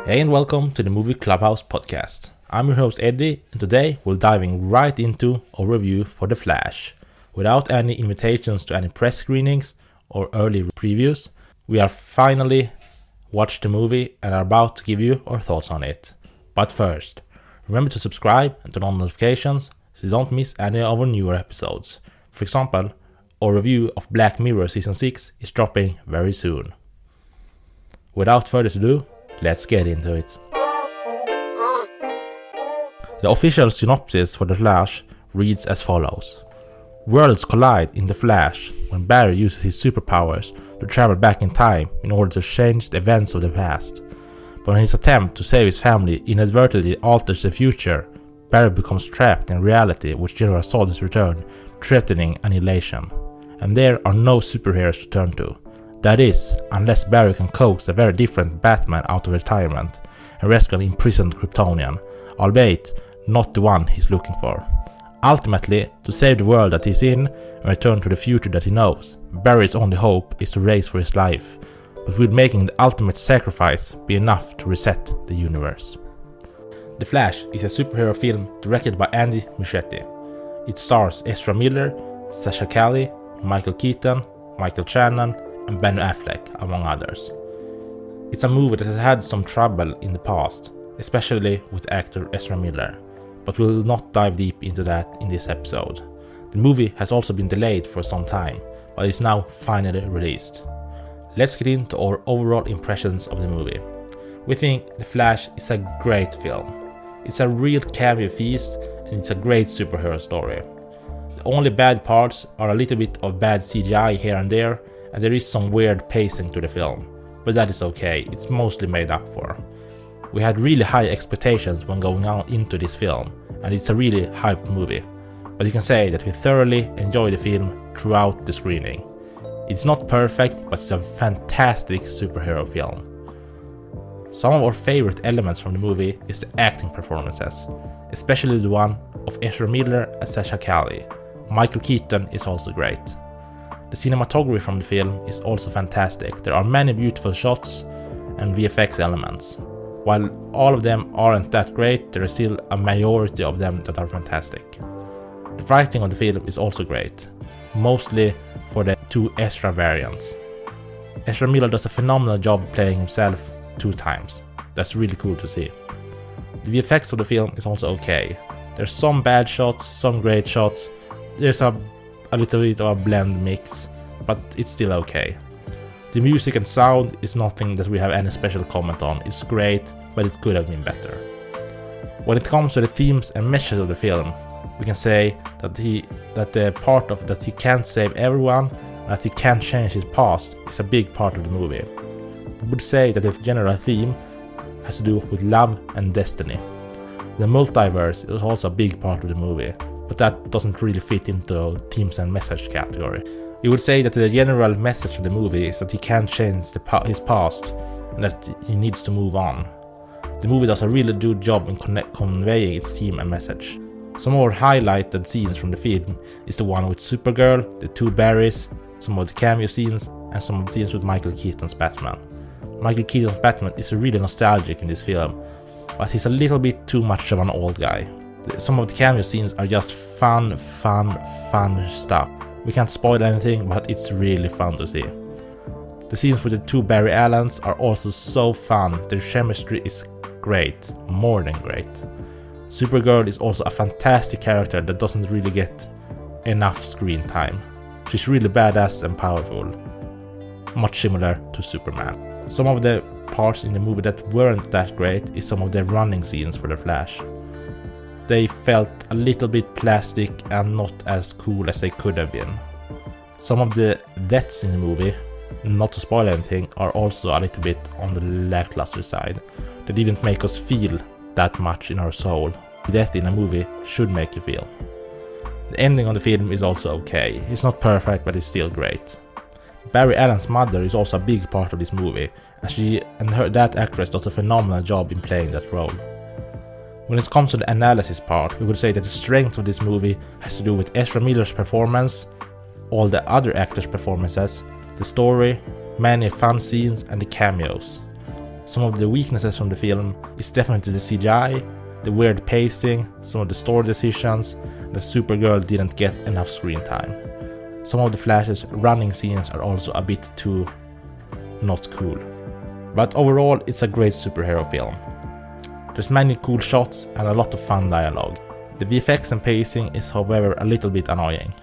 Hey and welcome to the Movie Clubhouse podcast. I'm your host Eddie, and today we're diving right into a review for The Flash. Without any invitations to any press screenings or early previews, we are finally watched the movie and are about to give you our thoughts on it. But first, remember to subscribe and turn on notifications so you don't miss any of our newer episodes. For example, our review of Black Mirror Season 6 is dropping very soon. Without further ado, let's get into it. The official synopsis for The Flash reads as follows. Worlds collide in The Flash when Barry uses his superpowers to travel back in time in order to change the events of the past. But when his attempt to save his family inadvertently alters the future, Barry becomes trapped in reality which General Zod's return, threatening annihilation. And there are no superheroes to turn to. That is, unless Barry can coax a very different Batman out of retirement and rescue an imprisoned Kryptonian, albeit not the one he's looking for. Ultimately, to save the world that he's in and return to the future that he knows, Barry's only hope is to race for his life, but will making the ultimate sacrifice be enough to reset the universe? The Flash is a superhero film directed by Andy Muschietti. It stars Ezra Miller, Sasha Calle, Michael Keaton, Michael Shannon, and Ben Affleck, among others. It's a movie that has had some trouble in the past, especially with actor Ezra Miller, but we'll not dive deep into that in this episode. The movie has also been delayed for some time, but is now finally released. Let's get into our overall impressions of the movie. We think The Flash is a great film. It's a real cameo feast, and it's a great superhero story. The only bad parts are a little bit of bad CGI here and there is some weird pacing to the film, but that is okay, it's mostly made up for. We had really high expectations when going out into this film, and it's a really hyped movie, but you can say that we thoroughly enjoyed the film throughout the screening. It's not perfect, but it's a fantastic superhero film. Some of our favorite elements from the movie is the acting performances, especially the one of Ezra Miller and Sasha Calle. Michael Keaton is also great. The cinematography from the film is also fantastic. There are many beautiful shots and VFX elements. While all of them aren't that great, there is still a majority of them that are fantastic. The writing of the film is also great, mostly for the two Ezra variants. Ezra Miller does a phenomenal job playing himself 2 times. That's really cool to see. The VFX of the film is also okay. There's some bad shots, some great shots. There's a little bit of a blend mix, but it's still okay. The music and sound is nothing that we have any special comment on. It's great, but it could have been better. When it comes to the themes and messages of the film, we can say that the part of that he can't save everyone and that he can't change his past is a big part of the movie. We would say that the general theme has to do with love and destiny. The multiverse is also a big part of the movie, but that doesn't really fit into themes and message category. You would say that the general message of the movie is that he can't change his past and that he needs to move on. The movie does a really good job in conveying its theme and message. Some more highlighted scenes from the film is the one with Supergirl, the 2 Barrys, some of the cameo scenes, and some of the scenes with Michael Keaton's Batman. Michael Keaton's Batman is really nostalgic in this film, but he's a little bit too much of an old guy. Some of the cameo scenes are just fun stuff. We can't spoil anything, but it's really fun to see. The scenes with the 2 Barry Allens are also so fun. Their chemistry is great, more than great. Supergirl is also a fantastic character that doesn't really get enough screen time. She's really badass and powerful, much similar to Superman. Some of the parts in the movie that weren't that great is some of the running scenes for The Flash. They felt a little bit plastic and not as cool as they could have been. Some of the deaths in the movie, not to spoil anything, are also a little bit on the lackluster side. They didn't make us feel that much in our soul. Death in a movie should make you feel. The ending of the film is also okay. It's not perfect, but it's still great. Barry Allen's mother is also a big part of this movie, and that actress does a phenomenal job in playing that role. When it comes to the analysis part, we would say that the strength of this movie has to do with Ezra Miller's performance, all the other actors' performances, the story, many fun scenes, and the cameos. Some of the weaknesses from the film is definitely the CGI, the weird pacing, some of the story decisions, that Supergirl didn't get enough screen time. Some of the Flash's running scenes are also a bit too not cool. But overall, it's a great superhero film. There's many cool shots and a lot of fun dialogue. The VFX and pacing is however a little bit annoying.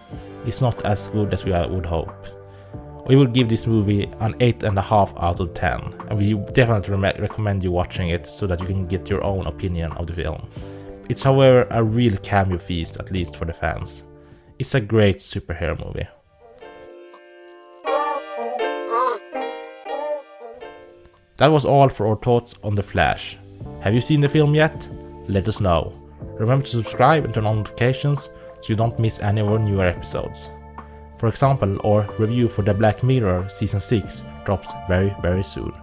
It's not as good as we would hope. We would give this movie an 8.5 out of 10, and we definitely recommend you watching it so that you can get your own opinion of the film. It's however a real cameo feast, at least for the fans. It's a great superhero movie. That was all for our thoughts on The Flash. Have you seen the film yet? Let us know. Remember to subscribe and turn on notifications so you don't miss any of our newer episodes. For example, our review for the Black Mirror Season 6 drops very soon.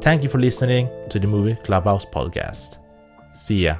Thank you for listening to the Movie Clubhouse podcast. See ya.